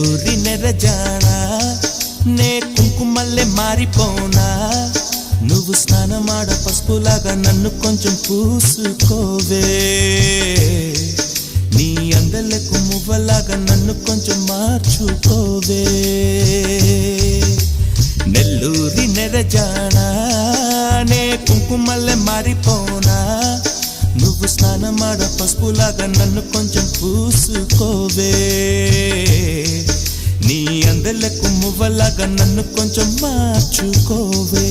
నెల్లూరి నెరజానా నే కుంకుమల్లే మారిపోనా నువ్వు స్నానమాడ పసుపులాగా నన్ను కొంచెం పూసుకోవే నీ అందలకు మువ్వలాగా నన్ను కొంచెం మార్చుకోవే నెల్లూరి నెరజానా నే కుంకుమల్లే మారిపోనా నువ్వు స్నానమాడ పసుపులాగా నన్ను కొంచెం పూసుకోవే నీ అందలకు మువ్వలాగా నన్ను కొంచెం మార్చుకోవే